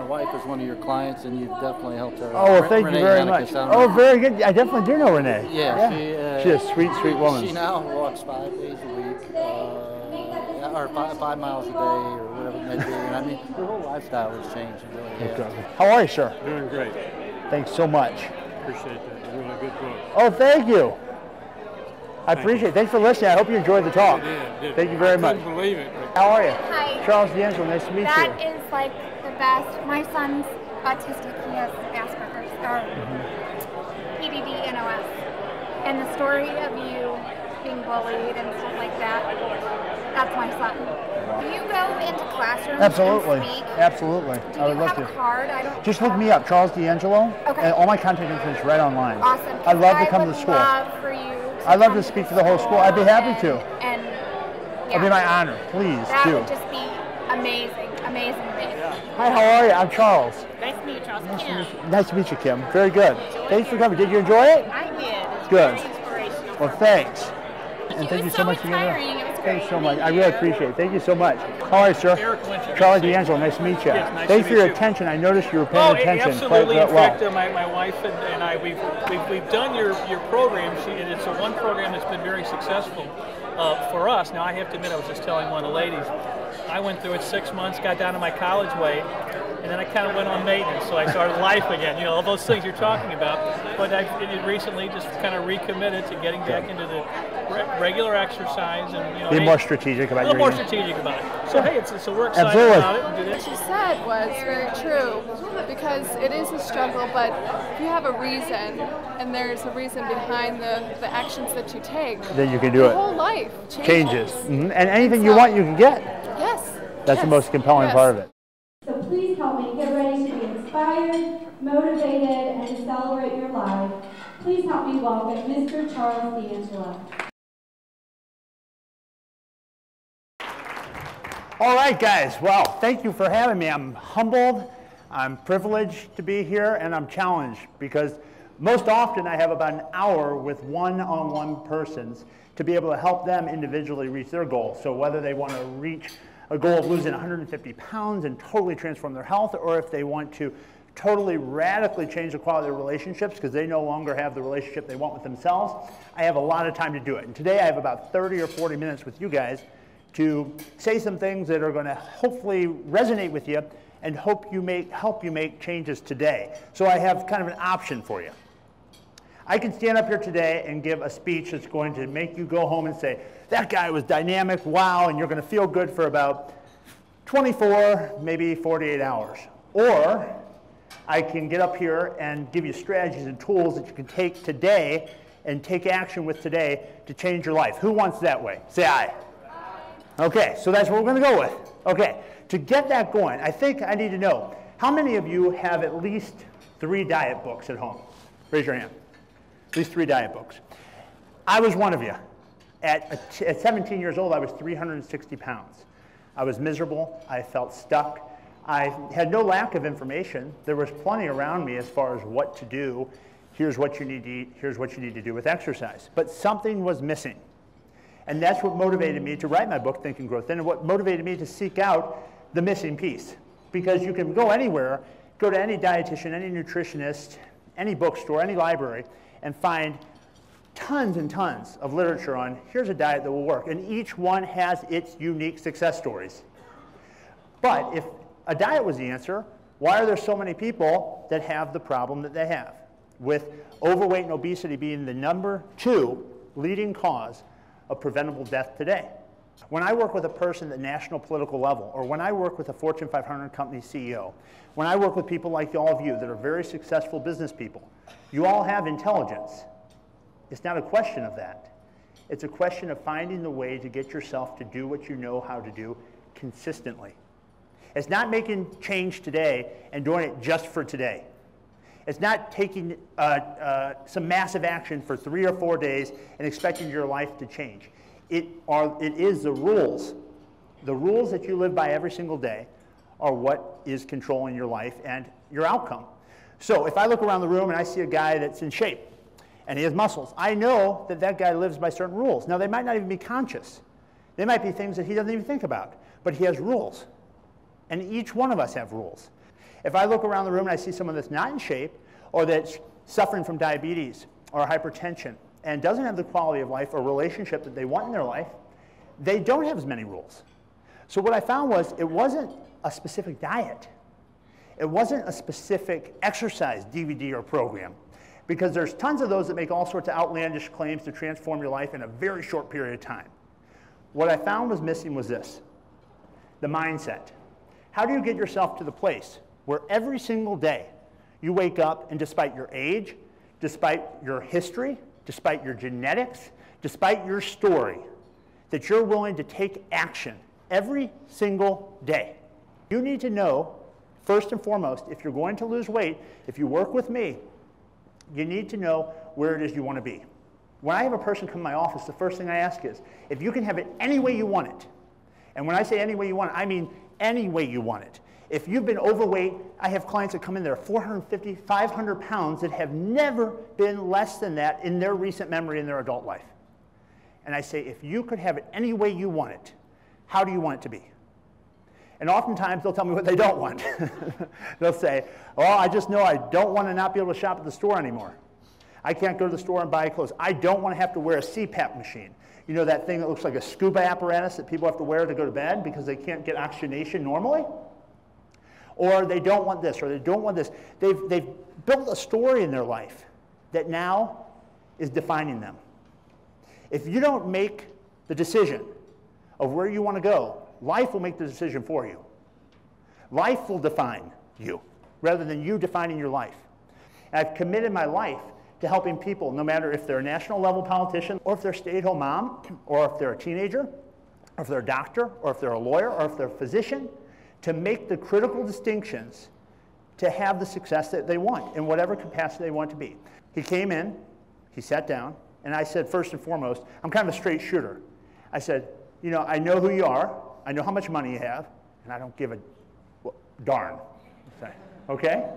wife is one of your clients, and you've definitely helped her. Oh, well, thank you very much. Oh, very good. I definitely do know Renee. Yeah. She's a sweet, sweet woman. She now walks 5 days a week, or 5 miles a day, or whatever it may be. And I mean, her whole lifestyle has changed. Really. Okay. How are you, sir? Doing great. Thanks so much. Appreciate that. You're doing a good book. Oh, thank you. I appreciate it. Thanks for listening. I hope you enjoyed the talk. I did. Thank you very much. I couldn't believe it. How are you? Hi. Charles D'Angelo, nice to meet you. That is like the best. My son's autistic. He has Asperger's, or PDD, NOS. And the story of you being bullied and stuff like that, that's my son. Do you go into classrooms Absolutely. and speak? Absolutely. Do I would you love have to. a card? I don't Just look me up, Charles D'Angelo. Okay. And all my contact information is right online. Awesome. I'd love to come to the school. I'd love for you I'd love to speak to the whole school. I'd be happy to. And It'd be my honor. Please that do. would just be amazing, amazing, amazing. Hi, how are you? I'm Charles. Nice to meet you, Charles. Kim. Nice to meet you, Kim. Very good. Thanks for coming. Did you enjoy it? I did. It's Good. very inspirational. Well, thanks. And It thank you was so so much for being here. inspiring. It was Thanks great. so much. Thank I really you. appreciate it. Thank you so much. How are you, sir? Eric Winter. Charlie D'Angelo, nice to meet you. Yes, nice Thanks to for your meet you. attention. I noticed you were paying attention absolutely. quite In well. fact, my wife and I, we've done your program, and it's one program that's been very successful for us. Now, I have to admit, I was just telling one of the ladies, I went through it 6 months, got down to my college weight, and then I kind of went on maintenance, so I started life again. You know, all those things you're talking about. But I recently just kind of recommitted to getting back into the regular exercise and Be more strategic about a your little more eating. strategic about it. So hey, so we're excited Absolutely. about it. And do What this. you said was very true, because it is a struggle, but if you have a reason, and there's a reason behind the actions that you take, Then you can do your it. whole life Changes. changes. And anything you want, you can get. Yes. That's the most compelling part of it. So please help me get ready to be inspired, motivated, and to celebrate your life. Please help me welcome Mr. Charles D'Angelo. All right, guys. Well, thank you for having me. I'm humbled, I'm privileged to be here, and I'm challenged because most often I have about an hour with one-on-one persons to be able to help them individually reach their goals. So whether they want to reach a goal of losing 150 pounds and totally transform their health, or if they want to totally radically change the quality of their relationships because they no longer have the relationship they want with themselves, I have a lot of time to do it. And today I have about 30 or 40 minutes with you guys to say some things that are going to hopefully resonate with you and help you make changes today. So I have kind of an option for you. I can stand up here today and give a speech that's going to make you go home and say, that guy was dynamic, wow, and you're going to feel good for about 24, maybe 48 hours. Or I can get up here and give you strategies and tools that you can take today and take action with today to change your life. Who wants that way? Say aye. Okay, so that's what we're going to go with. Okay, to get that going, I think I need to know, how many of you have at least 3 diet books at home? Raise your hand. At least 3 diet books. I was one of you. At 17 years old, I was 360 pounds. I was miserable. I felt stuck. I had no lack of information. There was plenty around me as far as what to do. Here's what you need to eat. Here's what you need to do with exercise. But something was missing. And that's what motivated me to write my book, Think and Grow Thin, and what motivated me to seek out the missing piece. Because you can go anywhere, go to any dietitian, any nutritionist, any bookstore, any library, and find tons and tons of literature on here's a diet that will work. And each one has its unique success stories. But if a diet was the answer, why are there so many people that have the problem that they have? With overweight and obesity being the number 2 leading cause of preventable death today. When I work with a person at the national political level, or when I work with a Fortune 500 company CEO, when I work with people like all of you that are very successful business people, you all have intelligence. It's not a question of that. It's a question of finding the way to get yourself to do what you know how to do consistently. It's not making change today and doing it just for today. It's not taking some massive action for 3 or 4 days and expecting your life to change. It is the rules. The rules that you live by every single day are what is controlling your life and your outcome. So if I look around the room and I see a guy that's in shape and he has muscles, I know that that guy lives by certain rules. Now, they might not even be conscious. They might be things that he doesn't even think about, but he has rules. And each one of us have rules. If I look around the room and I see someone that's not in shape, or that's suffering from diabetes or hypertension, and doesn't have the quality of life or relationship that they want in their life, they don't have as many rules. So what I found was it wasn't a specific diet. It wasn't a specific exercise DVD or program, because there's tons of those that make all sorts of outlandish claims to transform your life in a very short period of time. What I found was missing was this, the mindset. How do you get yourself to the place where every single day you wake up and despite your age, despite your history, despite your genetics, despite your story, that you're willing to take action every single day? You need to know, first and foremost, if you're going to lose weight, if you work with me, you need to know where it is you want to be. When I have a person come to my office, the first thing I ask is, if you can have it any way you want it, and when I say any way you want it, I mean any way you want it. If you've been overweight, I have clients that come in there 450, 500 pounds that have never been less than that in their recent memory in their adult life. And I say, if you could have it any way you want it, how do you want it to be? And oftentimes they'll tell me what they don't want. They'll say, oh, I just know I don't want to not be able to shop at the store anymore. I can't go to the store and buy clothes. I don't want to have to wear a CPAP machine. You know that thing that looks like a scuba apparatus that people have to wear to go to bed because they can't get oxygenation normally? Or they don't want this, or they don't want this. They've built a story in their life that now is defining them. If you don't make the decision of where you want to go, life will make the decision for you. Life will define you rather than you defining your life. And I've committed my life to helping people, no matter if they're a national level politician, or if they're a stay-at-home mom, or if they're a teenager, or if they're a doctor, or if they're a lawyer, or if they're a physician, to make the critical distinctions to have the success that they want in whatever capacity they want to be. He came in, he sat down, and I said, first and foremost, I'm kind of a straight shooter. I said, you know, I know who you are, I know how much money you have, and I don't give a darn. Okay?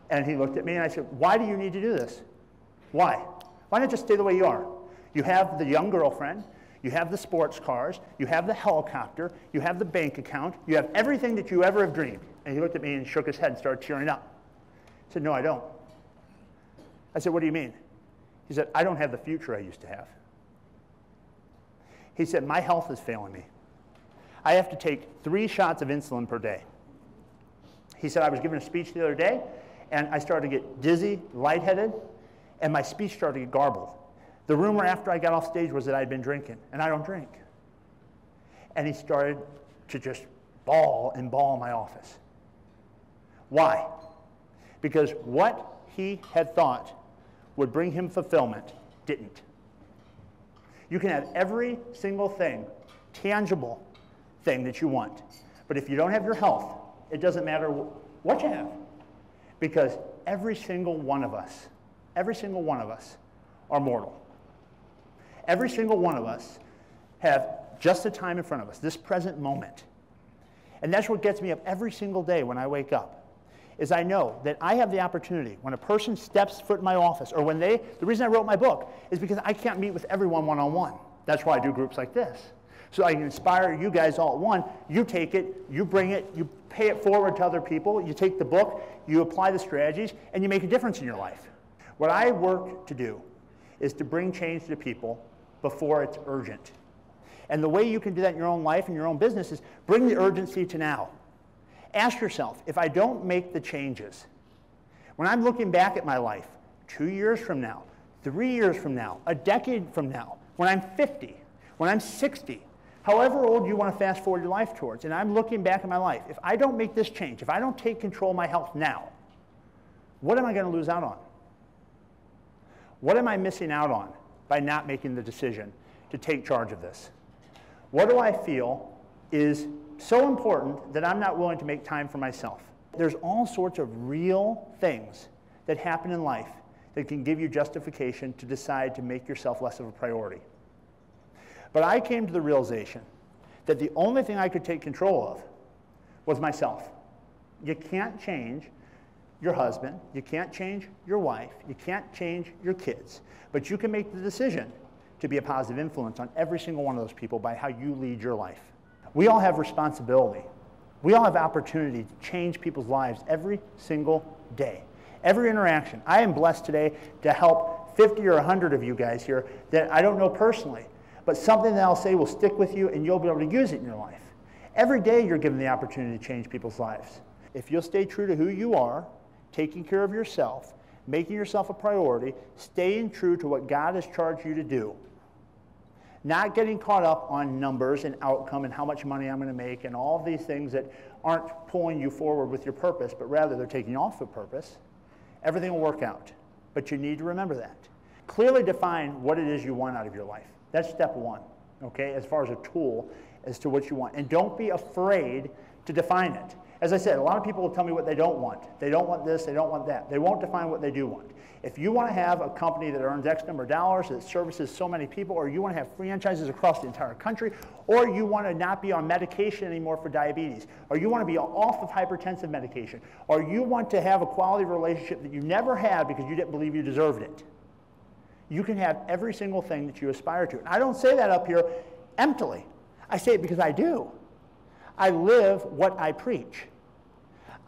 And he looked at me and I said, why do you need to do this? Why? Why not just stay the way you are? You have the young girlfriend, you have the sports cars, you have the helicopter, you have the bank account, you have everything that you ever have dreamed. And he looked at me and shook his head and started tearing up. I said, no, I don't. I said, what do you mean? He said, I don't have the future I used to have. He said, my health is failing me. I have to take 3 shots of insulin per day. He said, I was giving a speech the other day, and I started to get dizzy, lightheaded, and my speech started to get garbled. The rumor after I got off stage was that I'd been drinking, and I don't drink. And he started to just bawl and bawl in my office. Why? Because what he had thought would bring him fulfillment didn't. You can have every single thing, tangible thing that you want, but if you don't have your health, it doesn't matter what you have. Because every single one of us are mortal. Every single one of us have just the time in front of us, this present moment. And that's what gets me up every single day when I wake up, is I know that I have the opportunity, when a person steps foot in my office, or when the reason I wrote my book is because I can't meet with everyone one-on-one. That's why I do groups like this. So I can inspire you guys all at one. You take it, you bring it, you pay it forward to other people, you take the book, you apply the strategies, and you make a difference in your life. What I work to do is to bring change to people before it's urgent. And the way you can do that in your own life and your own business is bring the urgency to now. Ask yourself, if I don't make the changes, when I'm looking back at my life 2 years from now, 3 years from now, a decade from now, when I'm 50, when I'm 60, however old you want to fast forward your life towards, and I'm looking back at my life, if I don't make this change, if I don't take control of my health now, what am I going to lose out on? What am I missing out on by not making the decision to take charge of this? What do I feel is so important that I'm not willing to make time for myself? There's all sorts of real things that happen in life that can give you justification to decide to make yourself less of a priority. But I came to the realization that the only thing I could take control of was myself. You can't change your husband, you can't change your wife, you can't change your kids, but you can make the decision to be a positive influence on every single one of those people by how you lead your life. We all have responsibility We all have opportunity to change people's lives every single day. Every interaction. I am blessed today to help 50 or 100 of you guys here that I don't know personally, but something that I'll say will stick with you and you'll be able to use it in your life. Every day you're given the opportunity to change people's lives. If you'll stay true to who you are, taking care of yourself, making yourself a priority, staying true to what God has charged you to do, not getting caught up on numbers and outcome and how much money I'm going to make and all of these things that aren't pulling you forward with your purpose, but rather they're taking you off of purpose, everything will work out. But you need to remember that. Clearly define what it is you want out of your life. That's step one, okay, as far as a tool as to what you want. And don't be afraid to define it. As I said, a lot of people will tell me what they don't want. They don't want this, they don't want that. They won't define what they do want. If you want to have a company that earns X number of dollars, that services so many people, or you want to have franchises across the entire country, or you want to not be on medication anymore for diabetes, or you want to be off of hypertensive medication, or you want to have a quality relationship that you never had because you didn't believe you deserved it, you can have every single thing that you aspire to. And I don't say that up here emptily. I say it because I do. I live what I preach.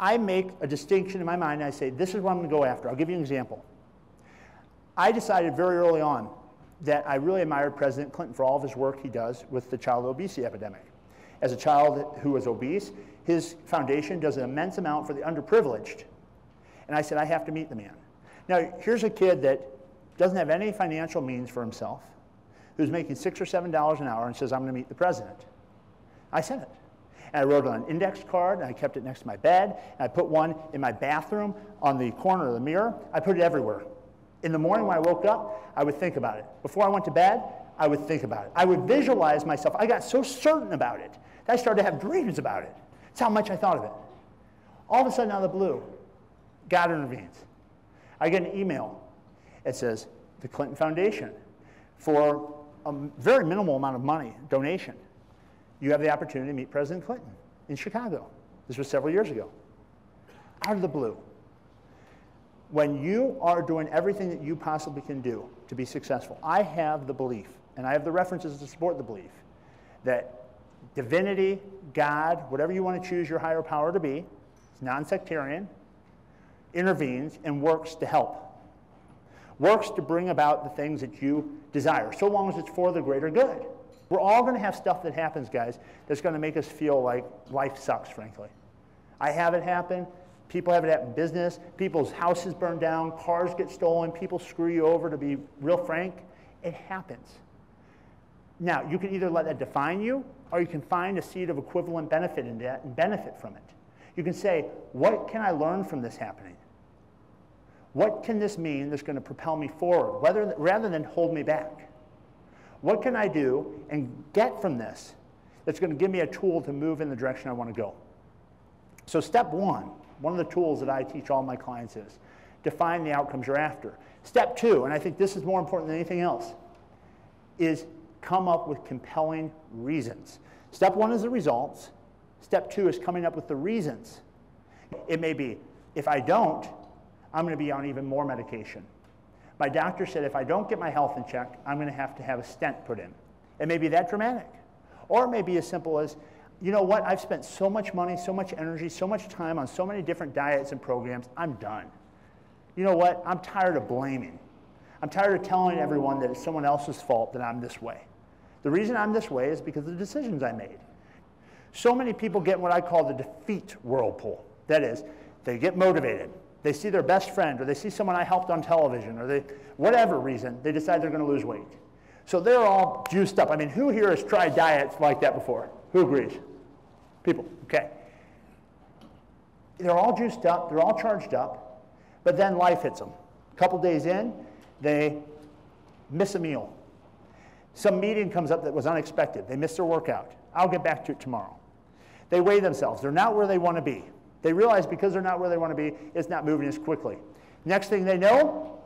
I make a distinction in my mind, and I say, this is what I'm going to go after. I'll give you an example. I decided very early on that I really admired President Clinton for all of his work he does with the child obesity epidemic. As a child who was obese, his foundation does an immense amount for the underprivileged. And I said, I have to meet the man. Now, here's a kid that doesn't have any financial means for himself, who's making $6 or $7 an hour and says, I'm going to meet the president. I said it. And I wrote it on an index card, and I kept it next to my bed, and I put one in my bathroom on the corner of the mirror. I put it everywhere. In the morning when I woke up, I would think about it. Before I went to bed, I would think about it. I would visualize myself. I got so certain about it that I started to have dreams about it. That's how much I thought of it. All of a sudden, out of the blue, God intervenes. I get an email. It says, the Clinton Foundation, for a very minimal amount of money, donation, you have the opportunity to meet President Clinton in Chicago. This was several years ago. Out of the blue. When you are doing everything that you possibly can do to be successful, I have the belief, and I have the references to support the belief, that divinity, God, whatever you want to choose your higher power to be, it's non-sectarian, intervenes and works to help. Works to bring about the things that you desire, so long as it's for the greater good. We're all going to have stuff that happens, guys, that's going to make us feel like life sucks, frankly. I have it happen. People have it happen in business. People's houses burn down. Cars get stolen. People screw you over, to be real frank. It happens. Now, you can either let that define you, or you can find a seed of equivalent benefit in that and benefit from it. You can say, what can I learn from this happening? What can this mean that's going to propel me forward, rather than hold me back? What can I do and get from this that's going to give me a tool to move in the direction I want to go? So step one of the tools that I teach all my clients is define the outcomes you're after. Step two, and I think this is more important than anything else, is come up with compelling reasons. Step one is the results. Step two is coming up with the reasons. It may be, if I don't, I'm going to be on even more medication. My doctor said if I don't get my health in check, I'm going to have a stent put in. It may be that dramatic. Or it may be as simple as, you know what, I've spent so much money, so much energy, so much time on so many different diets and programs, I'm done. You know what, I'm tired of blaming. I'm tired of telling everyone that it's someone else's fault that I'm this way. The reason I'm this way is because of the decisions I made. So many people get what I call the defeat whirlpool. That is, they get motivated. They see their best friend, or they see someone I helped on television, or whatever reason, they decide they're going to lose weight. So they're all juiced up. I mean, who here has tried diets like that before? Who agrees? People, okay. They're all juiced up, they're all charged up, but then life hits them. A couple days in, they miss a meal. Some meeting comes up that was unexpected. They miss their workout. I'll get back to it tomorrow. They weigh themselves. They're not where they want to be. They realize because they're not where they want to be, it's not moving as quickly. Next thing they know,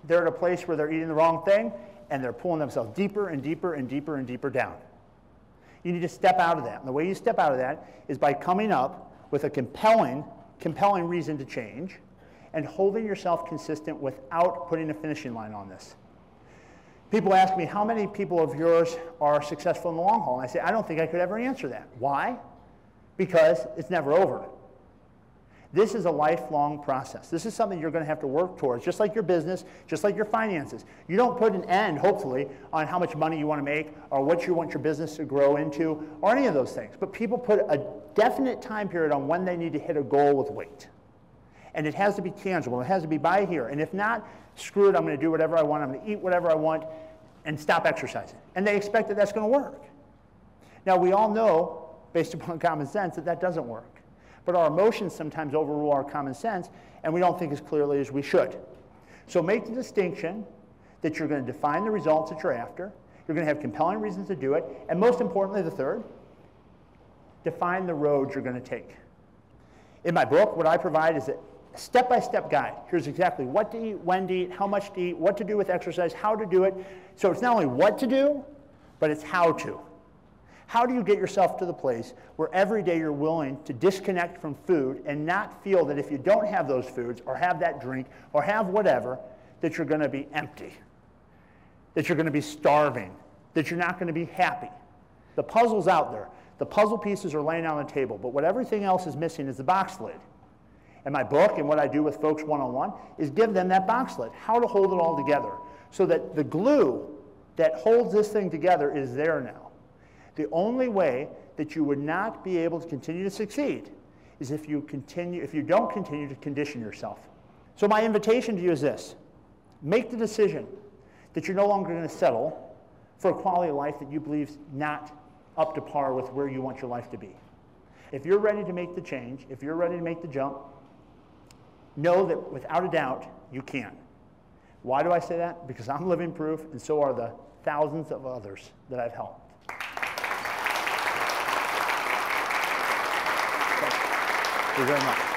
they're at a place where they're eating the wrong thing, and they're pulling themselves deeper and deeper and deeper and deeper down. You need to step out of that. And the way you step out of that is by coming up with a compelling reason to change and holding yourself consistent without putting a finishing line on this. People ask me, how many people of yours are successful in the long haul? And I say, I don't think I could ever answer that. Why? because it's never over. This is a lifelong process. This is something you're going to have to work towards, just like your business, just like your finances. You don't put an end, hopefully, on how much money you want to make or what you want your business to grow into or any of those things. But people put a definite time period on when they need to hit a goal with weight. And it has to be tangible. It has to be by here. And if not, screw it, I'm going to do whatever I want. I'm going to eat whatever I want and stop exercising. And they expect that that's going to work. Now, we all know, based upon common sense, that that doesn't work. But our emotions sometimes overrule our common sense, and we don't think as clearly as we should. So make the distinction that you're going to define the results that you're after, you're going to have compelling reasons to do it, and most importantly, the third, define the road you're going to take. In my book, what I provide is a step-by-step guide. Here's exactly what to eat, when to eat, how much to eat, what to do with exercise, how to do it. So it's not only what to do, but it's how to. How do you get yourself to the place where every day you're willing to disconnect from food and not feel that if you don't have those foods or have that drink or have whatever, that you're going to be empty, that you're going to be starving, that you're not going to be happy? The puzzle's out there. The puzzle pieces are laying on the table, but what everything else is missing is the box lid. And my book and what I do with folks one-on-one is give them that box lid, how to hold it all together, so that the glue that holds this thing together is there now. The only way that you would not be able to continue to succeed is if you don't continue to condition yourself. So my invitation to you is this: make the decision that you're no longer going to settle for a quality of life that you believe is not up to par with where you want your life to be. If you're ready to make the change, if you're ready to make the jump, know that without a doubt you can. Why do I say that? Because I'm living proof, and so are the thousands of others that I've helped. Thank you very much.